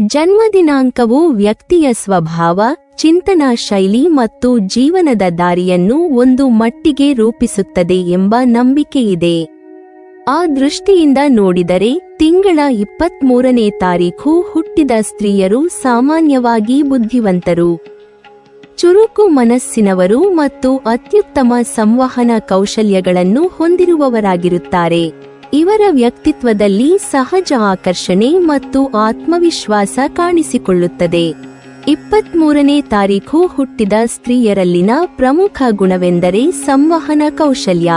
ಜನ್ಮದಿನಾಂಕವು ವ್ಯಕ್ತಿಯ ಸ್ವಭಾವ, ಚಿಂತನಾ ಶೈಲಿ ಮತ್ತು ಜೀವನದ ದಾರಿಯನ್ನು ಒಂದು ಮಟ್ಟಿಗೆ ರೂಪಿಸುತ್ತದೆ ಎಂಬ ನಂಬಿಕೆಯಿದೆ. ಆ ದೃಷ್ಟಿಯಿಂದ ನೋಡಿದರೆ ತಿಂಗಳ 23ನೇ ತಾರೀಖು ಹುಟ್ಟಿದ ಸ್ತ್ರೀಯರು ಸಾಮಾನ್ಯವಾಗಿ ಬುದ್ಧಿವಂತರು, ಚುರುಕು ಮನಸ್ಸಿನವರು ಮತ್ತು ಅತ್ಯುತ್ತಮ ಸಂವಹನ ಕೌಶಲ್ಯಗಳನ್ನು ಹೊಂದಿರುವವರಾಗಿರುತ್ತಾರೆ. ಇವರ ವ್ಯಕ್ತಿತ್ವದಲ್ಲಿ ಸಹಜ ಆಕರ್ಷಣೆ ಮತ್ತು ಆತ್ಮವಿಶ್ವಾಸ ಕಾಣಿಸಿಕೊಳ್ಳುತ್ತದೆ. 23ನೇ ತಾರೀಖು ಹುಟ್ಟಿದ ಸ್ತ್ರೀಯರಲ್ಲಿನ ಪ್ರಮುಖ ಗುಣವೆಂದರೆ ಸಂವಹನ ಕೌಶಲ್ಯ.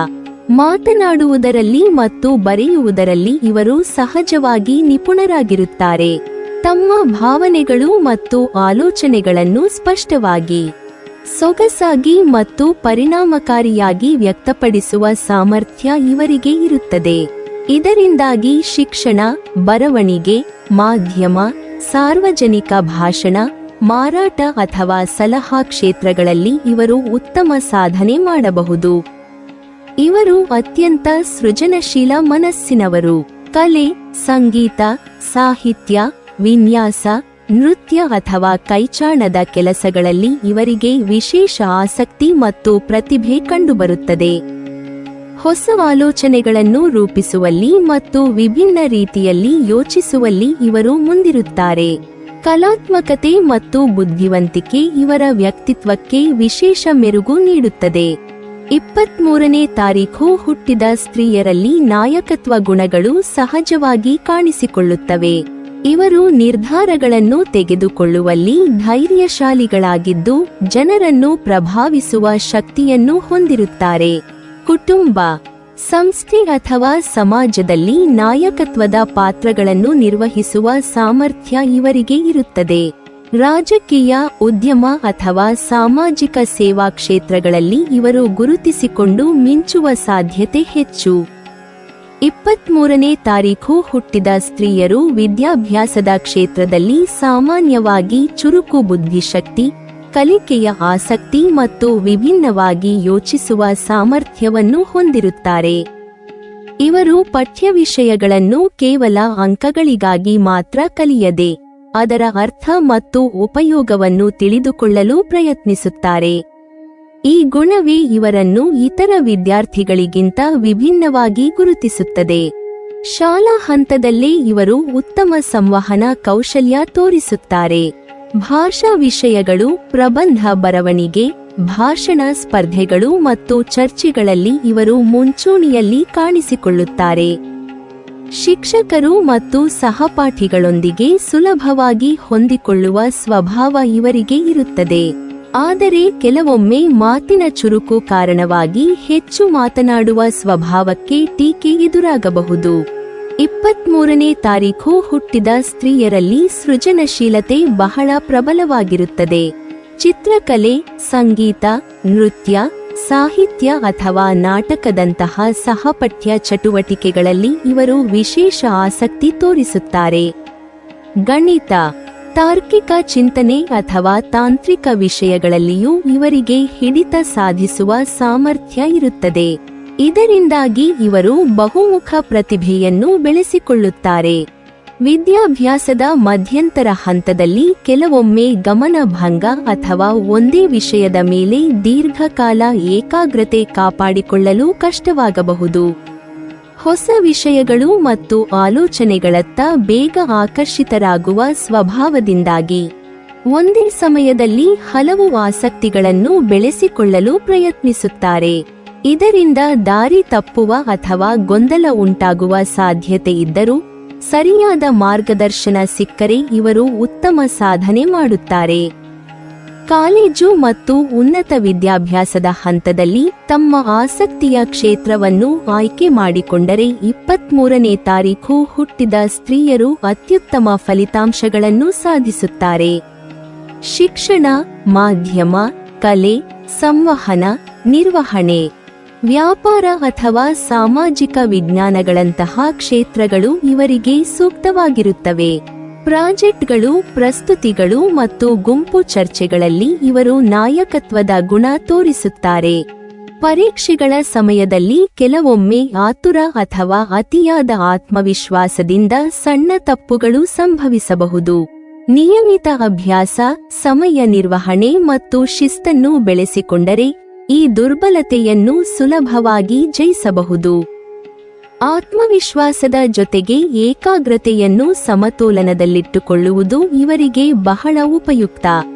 ಮಾತನಾಡುವುದರಲ್ಲಿ ಮತ್ತು ಬರೆಯುವುದರಲ್ಲಿ ಇವರು ಸಹಜವಾಗಿ ನಿಪುಣರಾಗಿರುತ್ತಾರೆ. ತಮ್ಮ ಭಾವನೆಗಳು ಮತ್ತು ಆಲೋಚನೆಗಳನ್ನು ಸ್ಪಷ್ಟವಾಗಿ, ಸೊಗಸಾಗಿ ಮತ್ತು ಪರಿಣಾಮಕಾರಿಯಾಗಿ ವ್ಯಕ್ತಪಡಿಸುವ ಸಾಮರ್ಥ್ಯ ಇವರಿಗೆ ಇರುತ್ತದೆ. ಇದರಿಂದಾಗಿ ಶಿಕ್ಷಣ, ಬರವಣಿಗೆ, ಮಾಧ್ಯಮ, ಸಾರ್ವಜನಿಕ ಭಾಷಣ, ಮಾರಾಟ ಅಥವಾ ಸಲಹಾ ಕ್ಷೇತ್ರಗಳಲ್ಲಿ ಇವರು ಉತ್ತಮ ಸಾಧನೆ ಮಾಡಬಹುದು. ಇವರು ಅತ್ಯಂತ ಸೃಜನಶೀಲ ಮನಸ್ಸಿನವರು. ಕಲೆ, ಸಂಗೀತ, ಸಾಹಿತ್ಯ, ವಿನ್ಯಾಸ, ನೃತ್ಯ ಅಥವಾ ಕೈಚಾಣದ ಕೆಲಸಗಳಲ್ಲಿ ಇವರಿಗೆ ವಿಶೇಷ ಆಸಕ್ತಿ ಮತ್ತು ಪ್ರತಿಭೆ ಕಂಡುಬರುತ್ತದೆ. ಹೊಸ ಆಲೋಚನೆಗಳನ್ನು ರೂಪಿಸುವಲ್ಲಿ ಮತ್ತು ವಿಭಿನ್ನ ರೀತಿಯಲ್ಲಿ ಯೋಚಿಸುವಲ್ಲಿ ಇವರು ಮುಂದಿರುತ್ತಾರೆ. ಕಲಾತ್ಮಕತೆ ಮತ್ತು ಬುದ್ಧಿವಂತಿಕೆ ಇವರ ವ್ಯಕ್ತಿತ್ವಕ್ಕೆ ವಿಶೇಷ ಮೆರುಗು ನೀಡುತ್ತದೆ. 23ನೇ ತಾರೀಖು ಹುಟ್ಟಿದ ಸ್ತ್ರೀಯರಲ್ಲಿ ನಾಯಕತ್ವ ಗುಣಗಳು ಸಹಜವಾಗಿ ಕಾಣಿಸಿಕೊಳ್ಳುತ್ತವೆ. ಇವರು ನಿರ್ಧಾರಗಳನ್ನು ತೆಗೆದುಕೊಳ್ಳುವಲ್ಲಿ ಧೈರ್ಯಶಾಲಿಗಳಾಗಿದ್ದು ಜನರನ್ನು ಪ್ರಭಾವಿಸುವ ಶಕ್ತಿಯನ್ನು ಹೊಂದಿರುತ್ತಾರೆ. ಕುಟುಂಬ, ಸಂಸ್ಥೆ ಅಥವಾ ಸಮಾಜದಲ್ಲಿ ನಾಯಕತ್ವದ ಪಾತ್ರಗಳನ್ನು ನಿರ್ವಹಿಸುವ ಸಾಮರ್ಥ್ಯ ಇವರಿಗೆ ಇರುತ್ತದೆ. ರಾಜಕೀಯ, ಉದ್ಯಮ ಅಥವಾ ಸಾಮಾಜಿಕ ಸೇವಾ ಕ್ಷೇತ್ರಗಳಲ್ಲಿ ಇವರು ಗುರುತಿಸಿಕೊಂಡು ಮಿಂಚುವ ಸಾಧ್ಯತೆ ಹೆಚ್ಚು. 23ನೇ ತಾರೀಖು ಹುಟ್ಟಿದ ಸ್ತ್ರೀಯರು ವಿದ್ಯಾಭ್ಯಾಸದ ಕ್ಷೇತ್ರದಲ್ಲಿ ಸಾಮಾನ್ಯವಾಗಿ ಚುರುಕು ಬುದ್ಧಿಶಕ್ತಿ, ಕಲಿಕೆಯ ಆಸಕ್ತಿ ಮತ್ತು ವಿಭಿನ್ನವಾಗಿ ಯೋಚಿಸುವ ಸಾಮರ್ಥ್ಯವನ್ನು ಹೊಂದಿರುತ್ತಾರೆ. ಇವರು ಪಠ್ಯ ವಿಷಯಗಳನ್ನು ಕೇವಲ ಅಂಕಗಳಿಗಾಗಿ ಮಾತ್ರ ಕಲಿಯದೆ ಅದರ ಅರ್ಥ ಮತ್ತು ಉಪಯೋಗವನ್ನು ತಿಳಿದುಕೊಳ್ಳಲು ಪ್ರಯತ್ನಿಸುತ್ತಾರೆ. ಈ ಗುಣವೇ ಇವರನ್ನು ಇತರ ವಿದ್ಯಾರ್ಥಿಗಳಿಗಿಂತ ವಿಭಿನ್ನವಾಗಿ ಗುರುತಿಸುತ್ತದೆ. ಶಾಲಾ ಹಂತದಲ್ಲೇ ಇವರು ಉತ್ತಮ ಸಂವಹನ ಕೌಶಲ್ಯ ತೋರಿಸುತ್ತಾರೆ. ಭಾಷಾ ವಿಷಯಗಳು, ಪ್ರಬಂಧ ಬರವಣಿಗೆ, ಭಾಷಣ ಸ್ಪರ್ಧೆಗಳು ಮತ್ತು ಚರ್ಚೆಗಳಲ್ಲಿ ಇವರು ಮುಂಚೂಣಿಯಲ್ಲಿ ಕಾಣಿಸಿಕೊಳ್ಳುತ್ತಾರೆ. ಶಿಕ್ಷಕರು ಮತ್ತು ಸಹಪಾಠಿಗಳೊಂದಿಗೆ ಸುಲಭವಾಗಿ ಹೊಂದಿಕೊಳ್ಳುವ ಸ್ವಭಾವ ಇವರಿಗೆ ಇರುತ್ತದೆ. ಆದರೆ ಕೆಲವೊಮ್ಮೆ ಮಾತಿನ ಚುರುಕು ಕಾರಣವಾಗಿ ಹೆಚ್ಚು ಮಾತನಾಡುವ ಸ್ವಭಾವಕ್ಕೆ ಟೀಕೆ ಎದುರಾಗಬಹುದು. 23ನೇ ತಾರೀಖು ಹುಟ್ಟಿದ ಸ್ತ್ರೀಯರಲ್ಲಿ ಸೃಜನಶೀಲತೆ ಬಹಳ ಪ್ರಬಲವಾಗಿರುತ್ತದೆ. ಚಿತ್ರಕಲೆ, ಸಂಗೀತ, ನೃತ್ಯ, ಸಾಹಿತ್ಯ ಅಥವಾ ನಾಟಕದಂತಹ ಸಹಪಠ್ಯ ಚಟುವಟಿಕೆಗಳಲ್ಲಿ ಇವರು ವಿಶೇಷ ಆಸಕ್ತಿ ತೋರಿಸುತ್ತಾರೆ. ಗಣಿತ, ತಾರ್ಕಿಕ ಚಿಂತನೆ ಅಥವಾ ತಾಂತ್ರಿಕ ವಿಷಯಗಳಲ್ಲಿಯೂ ಇವರಿಗೆ ಹಿಡಿತ ಸಾಧಿಸುವ ಸಾಮರ್ಥ್ಯ ಇರುತ್ತದೆ. ಇದರಿಂದಾಗಿ ಇವರು ಬಹುಮುಖ ಪ್ರತಿಭೆಯನ್ನು ಬೆಳೆಸಿಕೊಳ್ಳುತ್ತಾರೆ. ವಿದ್ಯಾಭ್ಯಾಸದ ಮಧ್ಯಂತರ ಹಂತದಲ್ಲಿ ಕೆಲವೊಮ್ಮೆ ಗಮನಭಂಗ ಅಥವಾ ಒಂದೇ ವಿಷಯದ ಮೇಲೆ ದೀರ್ಘಕಾಲ ಏಕಾಗ್ರತೆ ಕಾಪಾಡಿಕೊಳ್ಳಲು ಕಷ್ಟವಾಗಬಹುದು. ಹೊಸ ವಿಷಯಗಳು ಮತ್ತು ಆಲೋಚನೆಗಳತ್ತ ಬೇಗ ಆಕರ್ಷಿತರಾಗುವ ಸ್ವಭಾವದಿಂದಾಗಿ ಒಂದೇ ಸಮಯದಲ್ಲಿ ಹಲವು ಆಸಕ್ತಿಗಳನ್ನು ಬೆಳೆಸಿಕೊಳ್ಳಲು ಪ್ರಯತ್ನಿಸುತ್ತಾರೆ. ಇದರಿಂದ ದಾರಿ ತಪ್ಪುವ ಅಥವಾ ಗೊಂದಲ ಉಂಟಾಗುವ ಸಾಧ್ಯತೆ ಇದ್ದರೂ ಸರಿಯಾದ ಮಾರ್ಗದರ್ಶನ ಸಿಕ್ಕರೆ ಇವರು ಉತ್ತಮ ಸಾಧನೆ ಮಾಡುತ್ತಾರೆ. ಕಾಲೇಜು ಮತ್ತು ಉನ್ನತ ವಿದ್ಯಾಭ್ಯಾಸದ ಹಂತದಲ್ಲಿ ತಮ್ಮ ಆಸಕ್ತಿಯ ಕ್ಷೇತ್ರವನ್ನು ಆಯ್ಕೆ ಮಾಡಿಕೊಂಡರೆ 23ನೇ ತಾರೀಖು ಹುಟ್ಟಿದ ಸ್ತ್ರೀಯರು ಅತ್ಯುತ್ತಮ ಫಲಿತಾಂಶಗಳನ್ನು ಸಾಧಿಸುತ್ತಾರೆ. ಶಿಕ್ಷಣ, ಮಾಧ್ಯಮ, ಕಲೆ, ಸಂವಹನ, ನಿರ್ವಹಣೆ, ವ್ಯಾಪಾರ ಅಥವಾ ಸಾಮಾಜಿಕ ವಿಜ್ಞಾನಗಳಂತಹ ಕ್ಷೇತ್ರಗಳು ಇವರಿಗೆ ಸೂಕ್ತವಾಗಿರುತ್ತವೆ. ಪ್ರಾಜೆಕ್ಟ್ಗಳು, ಪ್ರಸ್ತುತಿಗಳು ಮತ್ತು ಗುಂಪು ಚರ್ಚೆಗಳಲ್ಲಿ ಇವರು ನಾಯಕತ್ವದ ಗುಣ ತೋರಿಸುತ್ತಾರೆ. ಪರೀಕ್ಷೆಗಳ ಸಮಯದಲ್ಲಿ ಕೆಲವೊಮ್ಮೆ ಆತುರ ಅಥವಾ ಅತಿಯಾದ ಆತ್ಮವಿಶ್ವಾಸದಿಂದ ಸಣ್ಣ ತಪ್ಪುಗಳು ಸಂಭವಿಸಬಹುದು. ನಿಯಮಿತ ಅಭ್ಯಾಸ, ಸಮಯ ನಿರ್ವಹಣೆ ಮತ್ತು ಶಿಸ್ತನ್ನು ಬೆಳೆಸಿಕೊಂಡರೆ ಈ ದುರ್ಬಲತೆಯನ್ನು ಸುಲಭವಾಗಿ ಜಯಿಸಬಹುದು. ಆತ್ಮವಿಶ್ವಾಸದ ಜೊತೆಗೆ ಏಕಾಗ್ರತೆಯನ್ನು ಸಮತೋಲನದಲ್ಲಿಟ್ಟುಕೊಳ್ಳುವುದು ಇವರಿಗೆ ಬಹಳ ಉಪಯುಕ್ತ.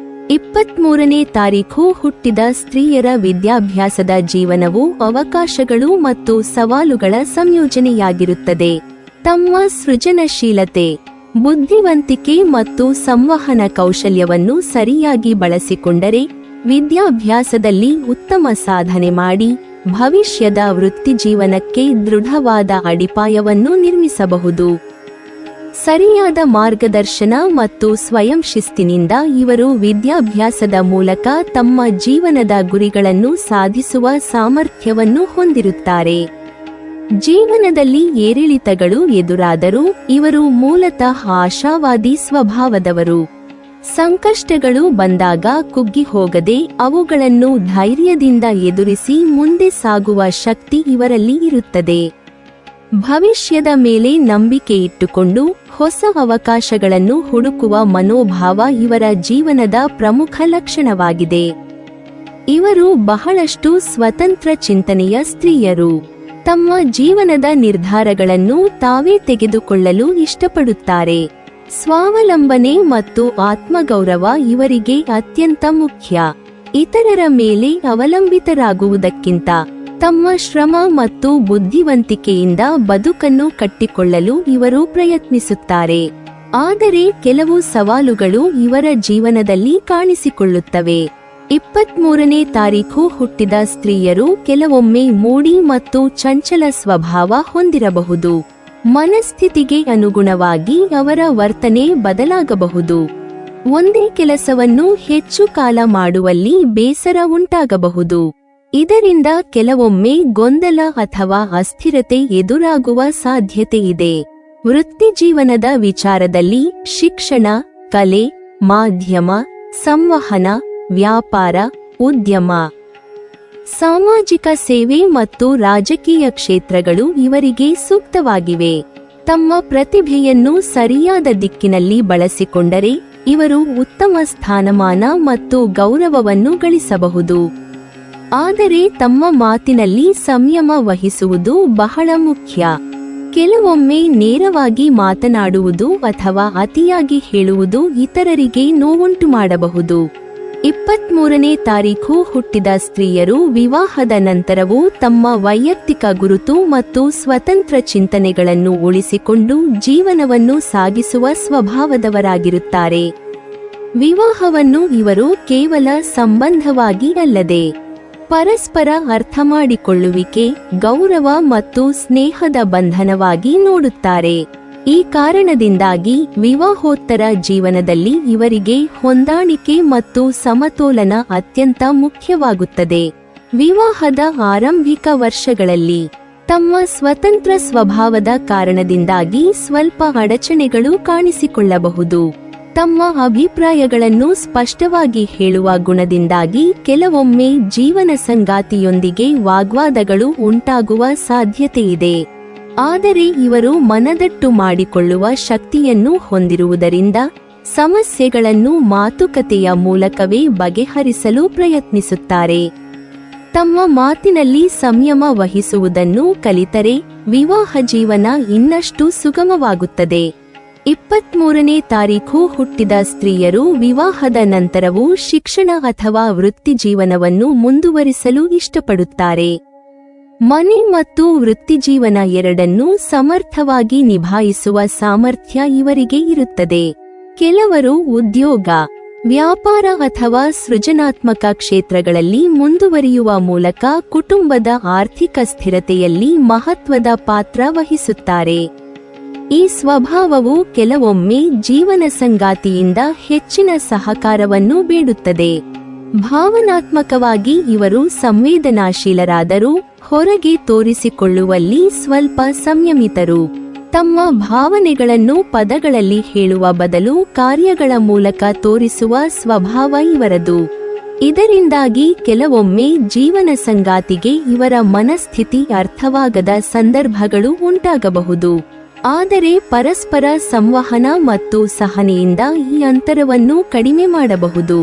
23ನೇ ತಾರೀಖು ಹುಟ್ಟಿದ ಸ್ತ್ರೀಯರ ವಿದ್ಯಾಭ್ಯಾಸದ ಜೀವನವು ಅವಕಾಶಗಳು ಮತ್ತು ಸವಾಲುಗಳ ಸಂಯೋಜನೆಯಾಗಿರುತ್ತದೆ. ತಮ್ಮ ಸೃಜನಶೀಲತೆ, ಬುದ್ಧಿವಂತಿಕೆ ಮತ್ತು ಸಂವಹನ ಕೌಶಲ್ಯವನ್ನು ಸರಿಯಾಗಿ ಬಳಸಿಕೊಂಡರೆ ವಿದ್ಯಾಭ್ಯಾಸದಲ್ಲಿ ಉತ್ತಮ ಸಾಧನೆ ಮಾಡಿ ಭವಿಷ್ಯದ ವೃತ್ತಿಜೀವನಕ್ಕೆ ದೃಢವಾದ ಅಡಿಪಾಯವನ್ನು ನಿರ್ಮಿಸಬಹುದು. ಸರಿಯಾದ ಮಾರ್ಗದರ್ಶನ ಮತ್ತು ಸ್ವಯಂ ಶಿಸ್ತಿನಿಂದ ಇವರು ವಿದ್ಯಾಭ್ಯಾಸದ ಮೂಲಕ ತಮ್ಮ ಜೀವನದ ಗುರಿಗಳನ್ನು ಸಾಧಿಸುವ ಸಾಮರ್ಥ್ಯವನ್ನು ಹೊಂದಿರುತ್ತಾರೆ. ಜೀವನದಲ್ಲಿ ಏರಿಳಿತಗಳು ಎದುರಾದರೂ ಇವರು ಮೂಲತಃ ಆಶಾವಾದಿ ಸ್ವಭಾವದವರು. ಸಂಕಷ್ಟಗಳು ಬಂದಾಗ ಕುಗ್ಗಿ ಹೋಗದೆ ಅವುಗಳನ್ನು ಧೈರ್ಯದಿಂದ ಎದುರಿಸಿ ಮುಂದೆ ಸಾಗುವ ಶಕ್ತಿ ಇವರಲ್ಲಿ ಇರುತ್ತದೆ. ಭವಿಷ್ಯದ ಮೇಲೆ ನಂಬಿಕೆ ಇಟ್ಟುಕೊಂಡು ಹೊಸ ಅವಕಾಶಗಳನ್ನು ಹುಡುಕುವ ಮನೋಭಾವ ಇವರ ಜೀವನದ ಪ್ರಮುಖ ಲಕ್ಷಣವಾಗಿದೆ. ಇವರು ಬಹಳಷ್ಟು ಸ್ವತಂತ್ರ ಚಿಂತನೆಯ ಸ್ತ್ರೀಯರು. ತಮ್ಮ ಜೀವನದ ನಿರ್ಧಾರಗಳನ್ನು ತಾವೇ ತೆಗೆದುಕೊಳ್ಳಲು ಇಷ್ಟಪಡುತ್ತಾರೆ. ಸ್ವಾವಲಂಬನೆ ಮತ್ತು ಆತ್ಮಗೌರವ ಇವರಿಗೆ ಅತ್ಯಂತ ಮುಖ್ಯ. ಇತರರ ಮೇಲೆ ಅವಲಂಬಿತರಾಗುವುದಕ್ಕಿಂತ ತಮ್ಮ ಶ್ರಮ ಮತ್ತು ಬುದ್ಧಿವಂತಿಕೆಯಿಂದ ಬದುಕನ್ನು ಕಟ್ಟಿಕೊಳ್ಳಲು ಇವರು ಪ್ರಯತ್ನಿಸುತ್ತಾರೆ. ಆದರೆ ಕೆಲವು ಸವಾಲುಗಳು ಇವರ ಜೀವನದಲ್ಲಿ ಕಾಣಿಸಿಕೊಳ್ಳುತ್ತವೆ. 23ನೇ ತಾರೀಖು ಹುಟ್ಟಿದ ಸ್ತ್ರೀಯರು ಕೆಲವೊಮ್ಮೆ ಮೂಡಿ ಮತ್ತು ಚಂಚಲ ಸ್ವಭಾವ ಹೊಂದಿರಬಹುದು. ಮನಸ್ಥಿತಿಗೆ ಅನುಗುಣವಾಗಿ ಅವರ ವರ್ತನೆ ಬದಲಾಗಬಹುದು. ಒಂದೇ ಕೆಲಸವನ್ನು ಹೆಚ್ಚು ಕಾಲ ಮಾಡುವಲ್ಲಿ ಬೇಸರ ಉಂಟಾಗಬಹುದು. ಇದರಿಂದ ಕೆಲವೊಮ್ಮೆ ಗೊಂದಲ ಅಥವಾ ಅಸ್ಥಿರತೆ ಎದುರಾಗುವ ಸಾಧ್ಯತೆಯಿದೆ. ವೃತ್ತಿಜೀವನದ ವಿಚಾರದಲ್ಲಿ ಶಿಕ್ಷಣ, ಕಲೆ, ಮಾಧ್ಯಮ, ಸಂವಹನ, ವ್ಯಾಪಾರ, ಉದ್ಯಮ, ಸಾಮಾಜಿಕ ಸೇವೆ ಮತ್ತು ರಾಜಕೀಯ ಕ್ಷೇತ್ರಗಳು ಇವರಿಗೆ ಸೂಕ್ತವಾಗಿವೆ. ತಮ್ಮ ಪ್ರತಿಭೆಯನ್ನು ಸರಿಯಾದ ದಿಕ್ಕಿನಲ್ಲಿ ಬಳಸಿಕೊಂಡರೆ ಇವರು ಉತ್ತಮ ಸ್ಥಾನಮಾನ ಮತ್ತು ಗೌರವವನ್ನು ಗಳಿಸಬಹುದು. ಆದರೆ ತಮ್ಮ ಮಾತಿನಲ್ಲಿ ಸಂಯಮ ವಹಿಸುವುದು ಬಹಳ ಮುಖ್ಯ. ಕೆಲವೊಮ್ಮೆ ನೇರವಾಗಿ ಮಾತನಾಡುವುದು ಅಥವಾ ಅತಿಯಾಗಿ ಹೇಳುವುದು ಇತರರಿಗೆ ನೋವುಂಟು ಮಾಡಬಹುದು. 23ನೇ ತಾರೀಖು ಹುಟ್ಟಿದ ಸ್ತ್ರೀಯರು ವಿವಾಹದ ನಂತರವೂ ತಮ್ಮ ವೈಯಕ್ತಿಕ ಗುರುತು ಮತ್ತು ಸ್ವತಂತ್ರ ಚಿಂತನೆಗಳನ್ನು ಉಳಿಸಿಕೊಂಡು ಜೀವನವನ್ನು ಸಾಗಿಸುವ ಸ್ವಭಾವದವರಾಗಿರುತ್ತಾರೆ. ವಿವಾಹವನ್ನು ಇವರು ಕೇವಲ ಸಂಬಂಧವಾಗಿ ಅಲ್ಲದೆ ಪರಸ್ಪರ ಅರ್ಥಮಾಡಿಕೊಳ್ಳುವಿಕೆ, ಗೌರವ ಮತ್ತು ಸ್ನೇಹದ ಬಂಧನವಾಗಿ ನೋಡುತ್ತಾರೆ. ಈ ಕಾರಣದಿಂದಾಗಿ ವಿವಾಹೋತ್ತರ ಜೀವನದಲ್ಲಿ ಇವರಿಗೆ ಹೊಂದಾಣಿಕೆ ಮತ್ತು ಸಮತೋಲನ ಅತ್ಯಂತ ಮುಖ್ಯವಾಗುತ್ತದೆ. ವಿವಾಹದ ಆರಂಭಿಕ ವರ್ಷಗಳಲ್ಲಿ ತಮ್ಮ ಸ್ವತಂತ್ರ ಸ್ವಭಾವದ ಕಾರಣದಿಂದಾಗಿ ಸ್ವಲ್ಪ ಅಡಚಣೆಗಳು ಕಾಣಿಸಿಕೊಳ್ಳಬಹುದು. ತಮ್ಮ ಅಭಿಪ್ರಾಯಗಳನ್ನು ಸ್ಪಷ್ಟವಾಗಿ ಹೇಳುವ ಗುಣದಿಂದಾಗಿ ಕೆಲವೊಮ್ಮೆ ಜೀವನ ಸಂಗಾತಿಯೊಂದಿಗೆ ವಾಗ್ವಾದಗಳು ಉಂಟಾಗುವ ಸಾಧ್ಯತೆಯಿದೆ. ಆದರೆ ಇವರು ಮನದಟ್ಟು ಮಾಡಿಕೊಳ್ಳುವ ಶಕ್ತಿಯನ್ನು ಹೊಂದಿರುವುದರಿಂದ ಸಮಸ್ಯೆಗಳನ್ನು ಮಾತುಕತೆಯ ಮೂಲಕವೇ ಬಗೆಹರಿಸಲು ಪ್ರಯತ್ನಿಸುತ್ತಾರೆ. ತಮ್ಮ ಮಾತಿನಲ್ಲಿ ಸಂಯಮ ವಹಿಸುವುದನ್ನು ಕಲಿತರೆ ವಿವಾಹ ಜೀವನ ಇನ್ನಷ್ಟು ಸುಗಮವಾಗುತ್ತದೆ. 23ನೇ ತಾರೀಖು ಹುಟ್ಟಿದ ಸ್ತ್ರೀಯರು ವಿವಾಹದ ನಂತರವೂ ಶಿಕ್ಷಣ ಅಥವಾ ವೃತ್ತಿಜೀವನವನ್ನು ಮುಂದುವರಿಸಲು ಇಷ್ಟಪಡುತ್ತಾರೆ. ಮನೆ ಮತ್ತು ವೃತ್ತಿಜೀವನ ಎರಡನ್ನೂ ಸಮರ್ಥವಾಗಿ ನಿಭಾಯಿಸುವ ಸಾಮರ್ಥ್ಯ ಇವರಿಗೆ ಇರುತ್ತದೆ. ಕೆಲವರು ಉದ್ಯೋಗ, ವ್ಯಾಪಾರ ಅಥವಾ ಸೃಜನಾತ್ಮಕ ಕ್ಷೇತ್ರಗಳಲ್ಲಿ ಮುಂದುವರಿಯುವ ಮೂಲಕ ಕುಟುಂಬದ ಆರ್ಥಿಕ ಸ್ಥಿರತೆಯಲ್ಲಿ ಮಹತ್ವದ ಪಾತ್ರ ವಹಿಸುತ್ತಾರೆ. ಈ ಸ್ವಭಾವವು ಕೆಲವೊಮ್ಮೆ ಜೀವನ ಸಂಗಾತಿಯಿಂದ ಹೆಚ್ಚಿನ ಸಹಕಾರವನ್ನು ಬೇಡುತ್ತದೆ. ಭಾವನಾತ್ಮಕವಾಗಿ ಇವರು ಸಂವೇದನಾಶೀಲರಾದರೂ ಹೊರಗೆ ತೋರಿಸಿಕೊಳ್ಳುವಲ್ಲಿ ಸ್ವಲ್ಪ ಸಂಯಮಿತರು. ತಮ್ಮ ಭಾವನೆಗಳನ್ನು ಪದಗಳಲ್ಲಿ ಹೇಳುವ ಬದಲು ಕಾರ್ಯಗಳ ಮೂಲಕ ತೋರಿಸುವ ಸ್ವಭಾವ ಇವರದು. ಇದರಿಂದಾಗಿ ಕೆಲವೊಮ್ಮೆ ಜೀವನ ಸಂಗಾತಿಗೆ ಇವರ ಮನಸ್ಥಿತಿ ಅರ್ಥವಾಗದ ಸಂದರ್ಭಗಳು ಉಂಟಾಗಬಹುದು. ಆದರೆ ಪರಸ್ಪರ ಸಂವಹನ ಮತ್ತು ಸಹನೆಯಿಂದ ಈ ಅಂತರವನ್ನು ಕಡಿಮೆ ಮಾಡಬಹುದು.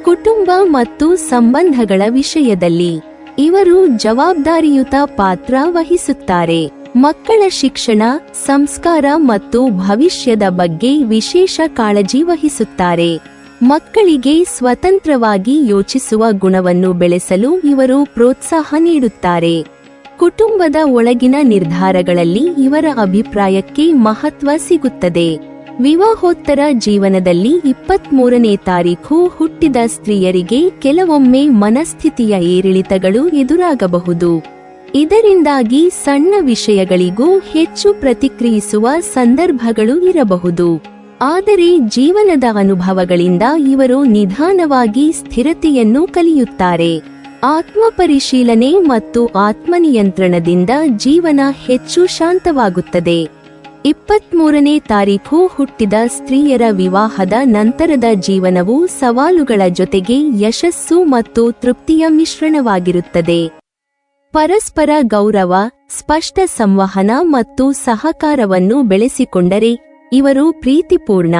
ಕುಟುಂಬ ಮತ್ತು ಸಂಬಂಧಗಳ ವಿಷಯದಲ್ಲಿ ಇವರು ಜವಾಬ್ದಾರಿಯುತ ಪಾತ್ರ ವಹಿಸುತ್ತಾರೆ. ಮಕ್ಕಳ ಶಿಕ್ಷಣ, ಸಂಸ್ಕಾರ ಮತ್ತು ಭವಿಷ್ಯದ ಬಗ್ಗೆ ವಿಶೇಷ ಕಾಳಜಿ ವಹಿಸುತ್ತಾರೆ. ಮಕ್ಕಳಿಗೆ ಸ್ವತಂತ್ರವಾಗಿ ಯೋಚಿಸುವ ಗುಣವನ್ನು ಬೆಳೆಸಲು ಇವರು ಪ್ರೋತ್ಸಾಹ ನೀಡುತ್ತಾರೆ. ಕುಟುಂಬದ ಒಳಗಿನ ನಿರ್ಧಾರಗಳಲ್ಲಿ ಇವರ ಅಭಿಪ್ರಾಯಕ್ಕೆ ಮಹತ್ವ ಸಿಗುತ್ತದೆ. ವಿವಾಹೋತ್ತರ ಜೀವನದಲ್ಲಿ 23ನೇ ತಾರೀಖು ಹುಟ್ಟಿದ ಸ್ತ್ರೀಯರಿಗೆ ಕೆಲವೊಮ್ಮೆ ಮನಸ್ಥಿತಿಯ ಏರಿಳಿತಗಳು ಎದುರಾಗಬಹುದು. ಇದರಿಂದಾಗಿ ಸಣ್ಣ ವಿಷಯಗಳಿಗೂ ಹೆಚ್ಚು ಪ್ರತಿಕ್ರಿಯಿಸುವ ಸಂದರ್ಭಗಳು ಇರಬಹುದು. ಆದರೆ ಜೀವನದ ಅನುಭವಗಳಿಂದ ಇವರು ನಿಧಾನವಾಗಿ ಸ್ಥಿರತೆಯನ್ನು ಕಲಿಯುತ್ತಾರೆ. ಆತ್ಮಪರಿಶೀಲನೆ ಮತ್ತು ಆತ್ಮನಿಯಂತ್ರಣದಿಂದ ಜೀವನ ಹೆಚ್ಚು ಶಾಂತವಾಗುತ್ತದೆ. 23ನೇ ತಾರೀಖು ಹುಟ್ಟಿದ ಸ್ತ್ರೀಯರ ವಿವಾಹದ ನಂತರದ ಜೀವನವು ಸವಾಲುಗಳ ಜೊತೆಗೆ ಯಶಸ್ಸು ಮತ್ತು ತೃಪ್ತಿಯ ಮಿಶ್ರಣವಾಗಿರುತ್ತದೆ. ಪರಸ್ಪರ ಗೌರವ, ಸ್ಪಷ್ಟ ಸಂವಹನ ಮತ್ತು ಸಹಕಾರವನ್ನು ಬೆಳೆಸಿಕೊಂಡರೆ ಇವರು ಪ್ರೀತಿಪೂರ್ಣ,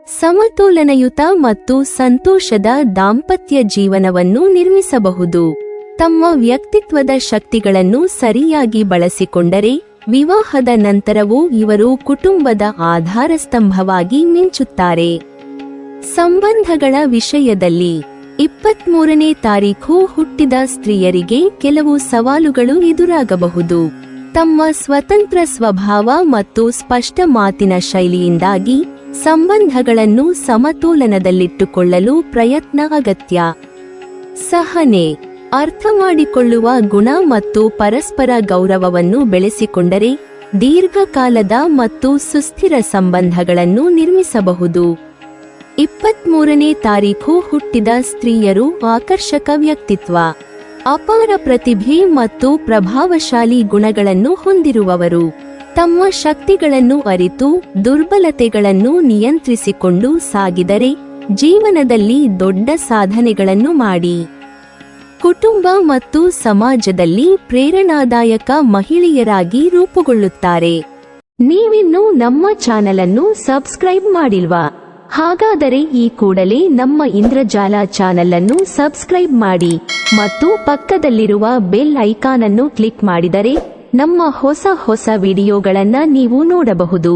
ಸಮತೋಲನಯುತ ಮತ್ತು ಸಂತೋಷದ ದಾಂಪತ್ಯ ಜೀವನವನ್ನು ನಿರ್ಮಿಸಬಹುದು. ತಮ್ಮ ವ್ಯಕ್ತಿತ್ವದ ಶಕ್ತಿಗಳನ್ನು ಸರಿಯಾಗಿ ಬಳಸಿಕೊಂಡರೆ ವಿವಾಹದ ನಂತರವೂ ಇವರು ಕುಟುಂಬದ ಆಧಾರಸ್ತಂಭವಾಗಿ ಮಿಂಚುತ್ತಾರೆ. ಸಂಬಂಧಗಳ ವಿಷಯದಲ್ಲಿ 23ನೇ ತಾರೀಖು ಹುಟ್ಟಿದ ಸ್ತ್ರೀಯರಿಗೆ ಕೆಲವು ಸವಾಲುಗಳು ಎದುರಾಗಬಹುದು. ತಮ್ಮ ಸ್ವತಂತ್ರ ಸ್ವಭಾವ ಮತ್ತು ಸ್ಪಷ್ಟ ಮಾತಿನ ಶೈಲಿಯಿಂದಾಗಿ ಸಂಬಂಧಗಳನ್ನು ಸಮತೋಲನದಲ್ಲಿಟ್ಟುಕೊಳ್ಳಲು ಪ್ರಯತ್ನ ಅಗತ್ಯ. ಸಹನೆ, ಅರ್ಥಮಾಡಿಕೊಳ್ಳುವ ಗುಣ ಮತ್ತು ಪರಸ್ಪರ ಗೌರವವನ್ನು ಬೆಳೆಸಿಕೊಂಡರೆ ದೀರ್ಘಕಾಲದ ಮತ್ತು ಸುಸ್ಥಿರ ಸಂಬಂಧಗಳನ್ನು ನಿರ್ಮಿಸಬಹುದು. 23ನೇ ತಾರೀಖು ಹುಟ್ಟಿದ ಸ್ತ್ರೀಯರು ಆಕರ್ಷಕ ವ್ಯಕ್ತಿತ್ವ, ಅಪಾರ ಪ್ರತಿಭೆ ಮತ್ತು ಪ್ರಭಾವಶಾಲಿ ಗುಣಗಳನ್ನು ಹೊಂದಿರುವವರು. ತಮ್ಮ ಶಕ್ತಿಗಳನ್ನು ಅರಿತು ದುರ್ಬಲತೆಗಳನ್ನು ನಿಯಂತ್ರಿಸಿಕೊಂಡು ಸಾಗಿದರೆ ಜೀವನದಲ್ಲಿ ದೊಡ್ಡ ಸಾಧನೆಗಳನ್ನು ಮಾಡಿ ಕುಟುಂಬ ಮತ್ತು ಸಮಾಜದಲ್ಲಿ ಪ್ರೇರಣಾದಾಯಕ ಮಹಿಳೆಯರಾಗಿ ರೂಪುಗೊಳ್ಳುತ್ತಾರೆ. ನೀವಿನ್ನೂ ನಮ್ಮ ಚಾನೆಲ್ ಅನ್ನು ಸಬ್ಸ್ಕ್ರೈಬ್ ಮಾಡಿಲ್ವಾ? ಹಾಗಾದರೆ ಈ ಕೂಡಲೇ ನಮ್ಮ ಇಂದ್ರಜಾಲ ಚಾನೆಲ್ ಅನ್ನು ಸಬ್ಸ್ಕ್ರೈಬ್ ಮಾಡಿ ಮತ್ತು ಪಕ್ಕದಲ್ಲಿರುವ ಬೆಲ್ ಐಕಾನ್ ಅನ್ನು ಕ್ಲಿಕ್ ಮಾಡಿದರೆ ನಮ್ಮ ಹೊಸ ವಿಡಿಯೋಗಳನ್ನು ನೀವು ನೋಡಬಹುದು.